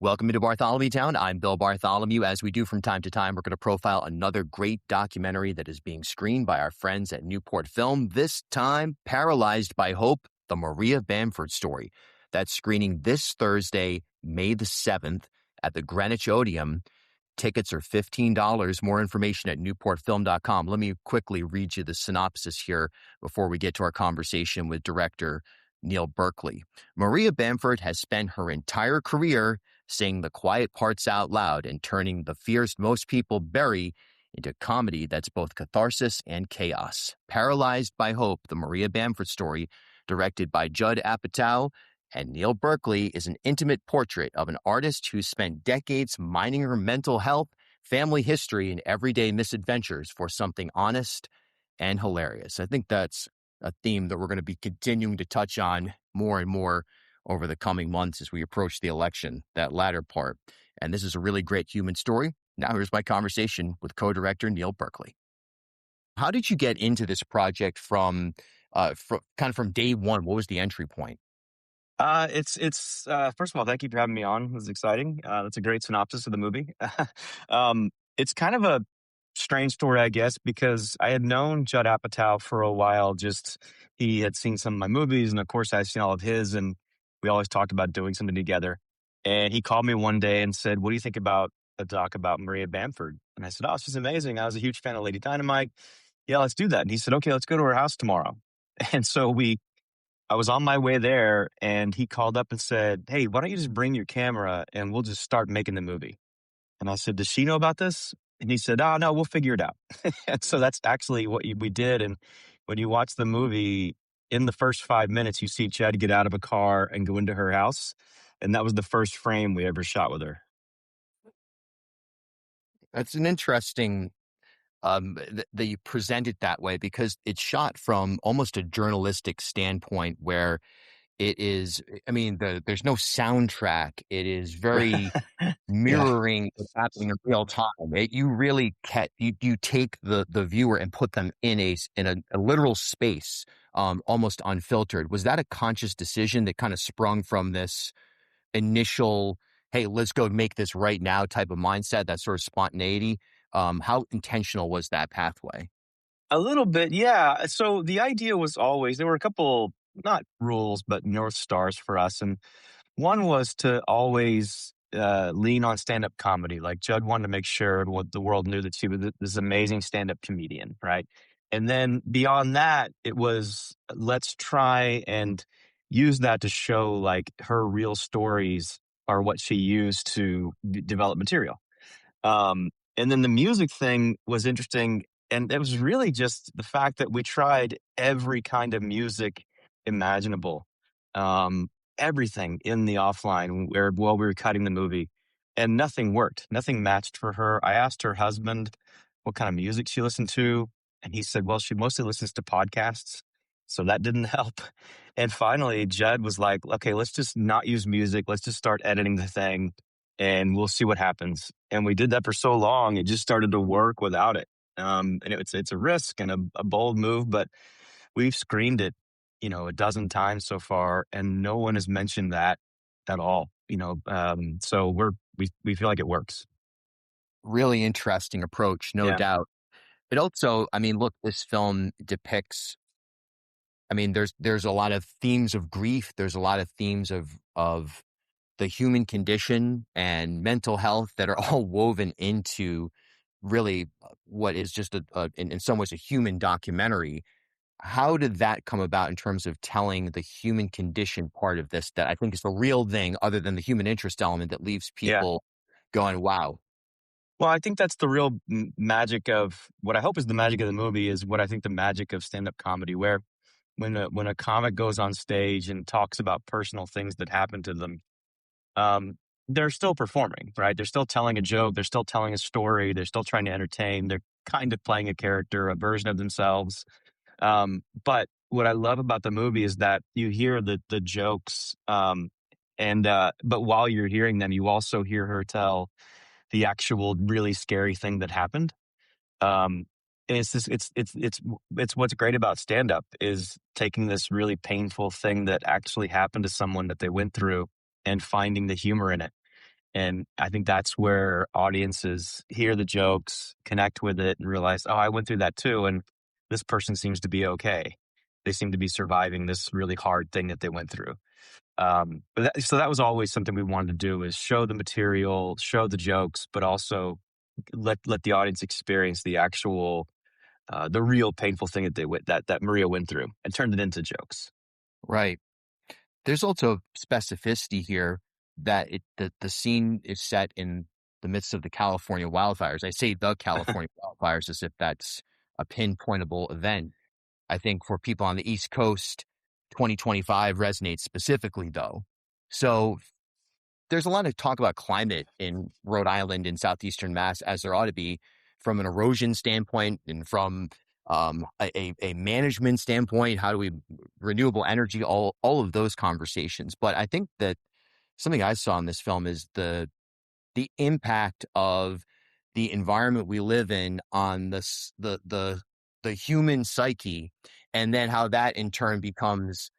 Welcome to Bartholomew Town. I'm Bill Bartholomew. As we do from time to time, we're going to profile another great documentary that is being screened by our friends at newportFILM. This time, Paralyzed by Hope, the Maria Bamford story. That's screening this Thursday, May the 7th at the Greenwich Odeum. Tickets are $15. More information at newportfilm.com. Let me quickly read you the synopsis here before we get to our conversation with director Neil Berkeley. Maria Bamford has spent her entire career saying the quiet parts out loud and turning the fears most people bury into comedy that's both catharsis and chaos. Paralyzed by Hope, the Maria Bamford story, directed by Judd Apatow and Neil Berkeley, is an intimate portrait of an artist who spent decades mining her mental health, family history, and everyday misadventures for something honest and hilarious. I think that's a theme that we're going to be continuing to touch on more and more over the coming months as we approach the election, that latter part. And this is a really great human story. Now here's my conversation with co-director Neil Berkeley. How did you get into this project from day one? What was the entry point? It's first of all, thank you for having me on. It was exciting. That's a great synopsis of the movie. It's kind of a strange story, I guess, because I had known Judd Apatow for a while. Just he had seen some of my movies, and of course, I'd seen all of his, and we always talked about doing something together. And he called me one day and said, "What do you think about a doc about Maria Bamford?" And I said, "Oh, she's amazing. I was a huge fan of Lady Dynamite. Yeah, let's do that." And he said, "Okay, let's go to her house tomorrow." And so I was on my way there, and he called up and said, "Hey, why don't you just bring your camera and we'll just start making the movie?" And I said, "Does she know about this?" And he said, "Oh, no, we'll figure it out." And so that's actually what we did. And when you watch the movie, in the first 5 minutes, you see Chad get out of a car and go into her house. And that was the first frame we ever shot with her. That's an interesting that you present it that way, because it's shot from almost a journalistic standpoint where it is, there's no soundtrack. It is very Yeah. mirroring what's happening in real time. You really you take the viewer and put them in a literal space, almost unfiltered. Was that a conscious decision that kind of sprung from this initial, hey, let's go make this right now type of mindset, that sort of spontaneity? How intentional was that pathway? A little bit, yeah. So the idea was always there were a couple, not rules, but North Stars for us. And one was to always lean on stand-up comedy. Like Judd wanted to make sure what the world knew that she was this amazing stand-up comedian, right? And then beyond that, it was let's try and use that to show like her real stories are what she used to develop material. And then the music thing was interesting. And it was really just the fact that we tried every kind of music imaginable. Everything in the offline while we were cutting the movie, and nothing worked. Nothing matched for her. I asked her husband what kind of music she listened to, and he said, well, she mostly listens to podcasts. So that didn't help. And finally, Judd was like, okay, let's just not use music. Let's just start editing the thing and we'll see what happens. And we did that for so long, it just started to work without it. And it's a risk and a bold move, but we've screened it, a dozen times so far, and no one has mentioned that at all. So we feel like it works. Really interesting approach, no Yeah, doubt. It also, look, this film depicts, there's a lot of themes of grief. There's a lot of themes of the human condition and mental health that are all woven into really what is just in some ways a human documentary. How did that come about in terms of telling the human condition part of this that I think is the real thing, other than the human interest element that leaves yeah. people going, wow? Well, I think that's the real magic of what I hope is the magic of the movie is what I think the magic of stand-up comedy, where when a comic goes on stage and talks about personal things that happen to them, they're still performing, right? They're still telling a joke. They're still telling a story. They're still trying to entertain. They're kind of playing a character, a version of themselves. But what I love about the movie is that you hear the jokes, but while you're hearing them, you also hear her tell the actual really scary thing that happened. And it's what's great about stand up is taking this really painful thing that actually happened to someone that they went through and finding the humor in it. And I think that's where audiences hear the jokes, connect with it, and realize, oh, I went through that too. And this person seems to be okay. They seem to be surviving this really hard thing that they went through. So that was always something we wanted to do, is show the material, show the jokes, but also let the audience experience the actual, the real painful thing that Maria went through, and turned it into jokes. Right. There's also specificity here that the scene is set in the midst of the California wildfires. I say the California wildfires as if that's a pinpointable event. I think for people on the East Coast, 2025 resonates specifically, though. So there's a lot of talk about climate in Rhode Island and southeastern Mass, as there ought to be, from an erosion standpoint and from a management standpoint. How do we renewable energy, all of those conversations. But I think that something I saw in this film is the impact of the environment we live in on the human psyche, and then how that in turn becomes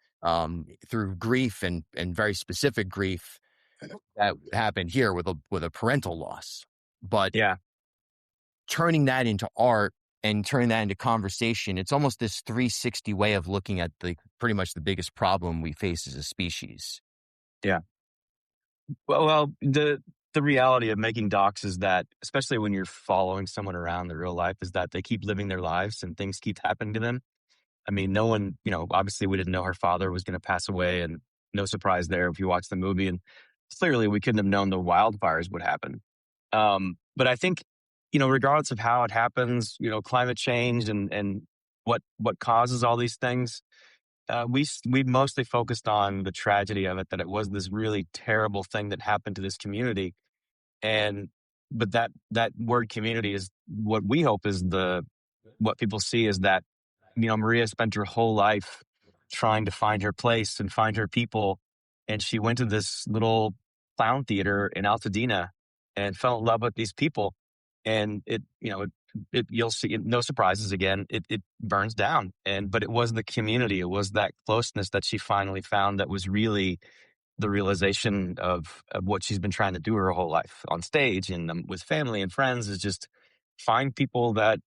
through grief and very specific grief that happened here with a parental loss. But Yeah. turning that into art and turning that into conversation, it's almost this 360 way of looking at pretty much the biggest problem we face as a species. Yeah. Well, the reality of making docs is that, especially when you're following someone around in real life, is that they keep living their lives and things keep happening to them. I mean, no one, obviously we didn't know her father was going to pass away, and no surprise there if you watch the movie. And clearly we couldn't have known the wildfires would happen. But I think, regardless of how it happens, climate change and what causes all these things, we mostly focused on the tragedy of it, that it was this really terrible thing that happened to this community. But that word community is what we hope is what people see is that, Maria spent her whole life trying to find her place and find her people. And she went to this little clown theater in Altadena and fell in love with these people. And you'll see, no surprises again, it burns down. But it was the community, it was that closeness that she finally found that was really the realization of what she's been trying to do her whole life on stage and with family and friends, is just find people that,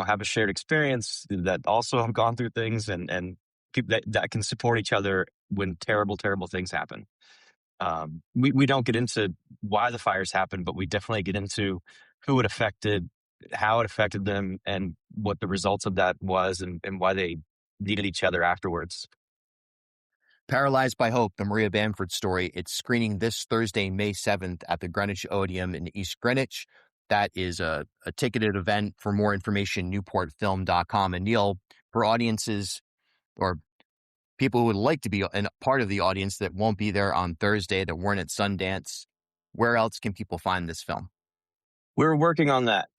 have a shared experience, that also have gone through things, and people that can support each other when terrible, terrible things happen. We don't get into why the fires happened, but we definitely get into who it affected, how it affected them, and what the results of that was, and why they needed each other afterwards. Paralyzed by Hope, the Maria Bamford story. It's screening this Thursday, May 7th at the Greenwich Odeum in East Greenwich. That is a ticketed event. For more information, newportFILM.com. And Neil, for audiences or people who would like to be a part of the audience that won't be there on Thursday, that weren't at Sundance, where else can people find this film? We're working on that.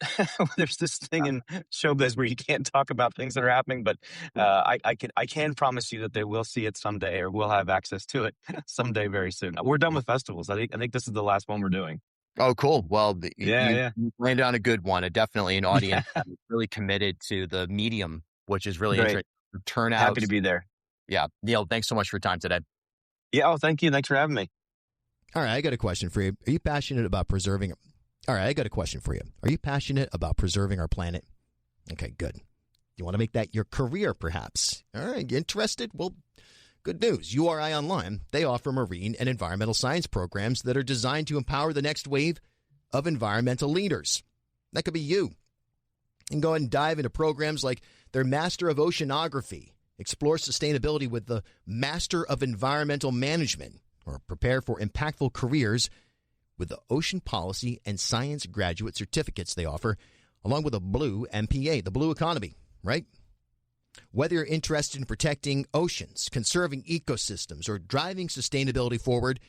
There's this thing in showbiz where you can't talk about things that are happening, but I can promise you that they will see it someday, or we'll have access to it someday very soon. We're done with festivals. I think this is the last one we're doing. Oh, cool. Well, you landed on a good one. Definitely an audience really committed to the medium, which is really interesting. Turnout. Happy to be there. Yeah. Neil, thanks so much for your time today. Yeah. Oh, thank you. Thanks for having me. All right. I got a question for you. Are you passionate about preserving? All right. I got a question for you. Are you passionate about preserving our planet? Okay, good. You want to make that your career, perhaps? All right. You interested? Well, good news. URI Online, they offer marine and environmental science programs that are designed to empower the next wave of environmental leaders. That could be you. You can go ahead and dive into programs like their Master of Oceanography, explore sustainability with the Master of Environmental Management, or prepare for impactful careers with the Ocean Policy and Science graduate certificates they offer, along with a Blue MPA, the Blue Economy, right? Whether you're interested in protecting oceans, conserving ecosystems, or driving sustainability forward,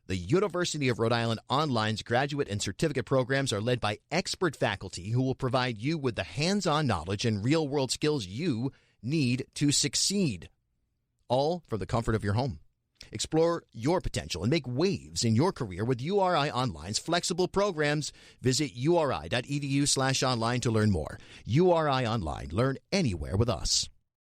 the University of Rhode Island Online's graduate and certificate programs are led by expert faculty who will provide you with the hands-on knowledge and real-world skills you need to succeed, all from the comfort of your home. Explore your potential and make waves in your career with URI Online's flexible programs. Visit uri.edu/online to learn more. URI Online. Learn anywhere with us.